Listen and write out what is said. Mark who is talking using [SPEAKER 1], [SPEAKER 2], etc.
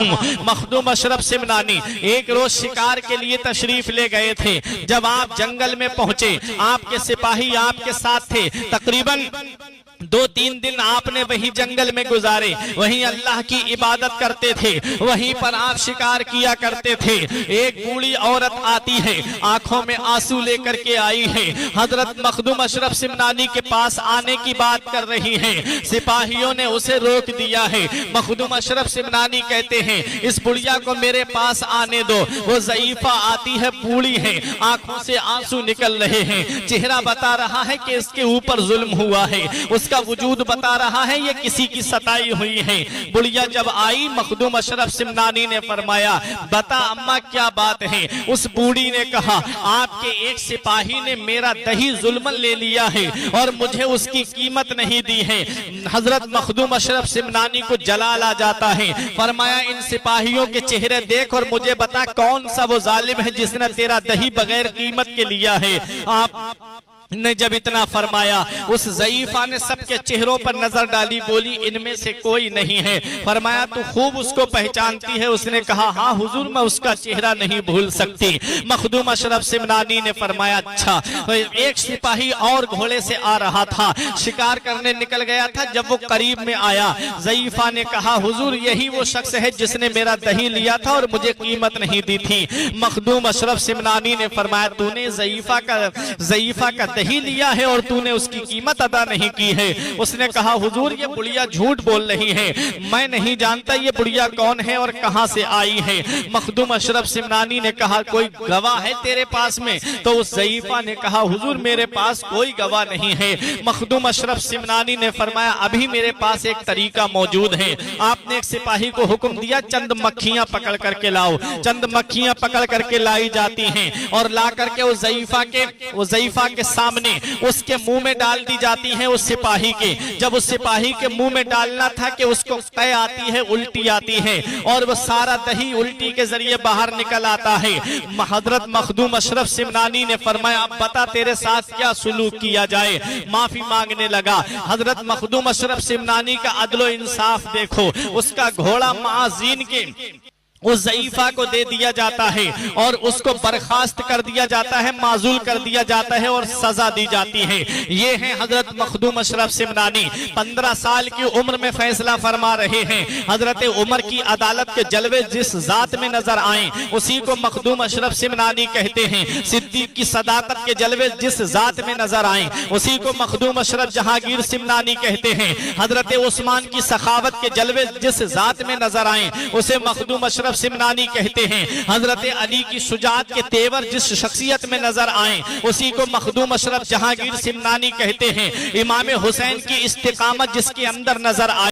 [SPEAKER 1] मखदूम अशरफ सिमनानी एक रोज शिकार के लिए तशरीफ ले गए थे। जब आप जंगल में पहुंचे, आपके सिपाही आपके साथ थे। तकरीबन 2-3 दिन आपने वही जंगल में गुजारे, वहीं अल्लाह की इबादत करते थे, वहीं पर आप शिकार किया करते थे। एक बूढ़ी औरत आती है, आंखों में आंसू लेकर के आई है, हजरत मखदूम अशरफ सिमनानी के पास आने की बात कर रही है। सिपाहियों ने उसे रोक दिया है। मखदूम अशरफ सिमनानी कहते हैं, इस बुढ़िया को मेरे पास आने दो। वो ज़ईफा आती है, बूढ़ी है, आंखों से आंसू निकल रहे हैं, चेहरा बता रहा है कि इसके ऊपर जुल्म हुआ है, उसका वजूद बता रहा है ये किसी की सताई हुई है। बुढ़िया जब आई, मखदूम अशरफ सिमनानी ने फरमाया, बता अम्मा क्या बात है। उस बूढ़ी ने कहा, आपके एक सिपाही ने मेरा दही जुल्मन ले लिया है और मुझे उसकी कीमत नहीं दी है। हजरत मखदूम अशरफ सिमनानी को जलाल आ जाता है। फरमाया, इन सिपाहियों के चेहरे देख और मुझे बता कौन सा वो जालिम है जिसने तेरा दही बगैर कीमत के लिया है। आप ने जब इतना फरमाया, उस ज़ईफा ने सबके चेहरों पर नजर डाली, बोली इनमें से कोई नहीं है। फरमाया, तू खूब उसको पहचानती है। उसने कहा, हाँ हुजूर, मैं उसका चेहरा नहीं भूल सकती। मखदूम अशरफ सिमनानी ने फरमाया, अच्छा। तो एक सिपाही और घोड़े से आ रहा था, शिकार करने निकल गया था। जब वो करीब में आया, ज़ईफा ने कहा, हुजूर यही वो शख्स है जिसने मेरा दही लिया था और मुझे कीमत नहीं दी थी। मखदूम अशरफ सिमनानी ने फरमाया, तूने ज़ईफा का दही लिया है और तूने उसकी कीमत अदा नहीं की है। उसने कहा, हुजूर ये बुढ़िया झूठ बोल रही है, मैं नहीं जानता ये बुढ़िया कौन है और कहां से आई है। मखदूम अशरफ सिमनानी ने कहा, कोई गवाह है तेरे पास में? तो उस ज़ईफा ने कहा, हुजूर मेरे पास कोई गवाह नहीं है। मखदूम अशरफ सिमनानी ने फरमाया, अभी मेरे पास एक तरीका मौजूद है। आपने एक सिपाही को हुक्म दिया, चंद मक्खियां पकड़ करके लाओ। चंद मक्खियां पकड़ करके लाई जाती हैं और ला करके उस ज़ईफा के सामने उसके मुंह में डाल दी जाती है उस सिपाही के। जब उस सिपाही के मुंह में डालना था कि उसको कै आती है, उल्टी आती है और वो सारा दही उल्टी के जरिए बाहर निकल आता है। हजरत मखदूम अशरफ सिमनानी ने फरमाया, अब बता तेरे साथ क्या सुलूक किया जाए। माफी मांगने लगा। हजरत मखदूम अशरफ सिमनानी का अदलो इंसाफ देखो, उसका घोड़ा माजीन के उस ज़ईफा को दे दिया जाता है और उसको बर्खास्त कर दिया जाता है, माजूल कर दिया जाता है और सजा दी जाती है। ये हैं हजरत मखदूम अशरफ सिमनानी। 15 साल की उम्र में फैसला फरमा रहे हैं। हजरत उमर की अदालत के जलवे जिस जात में नजर आए उसी को मखदूम अशरफ सिमनानी कहते हैं। सिद्दीक की सदाकत के जलवे जिस जात में नजर आए उसी को मखदूम अशरफ जहांगीर सिमनानी कहते हैं। हजरत उस्मान की सखावत के जलवे जिस जात में नजर आए उसे मखदूम अशरफ सिमनानी कहते हैं। हजरत अली की शुजाअत के तेवर जिस शख्सियत में नजर आए उसी को मखदूम अशरफ जहांगीर सिमनानी कहते हैं। इमाम हुसैन की इस्तिकामत जिसके अंदर नजर आए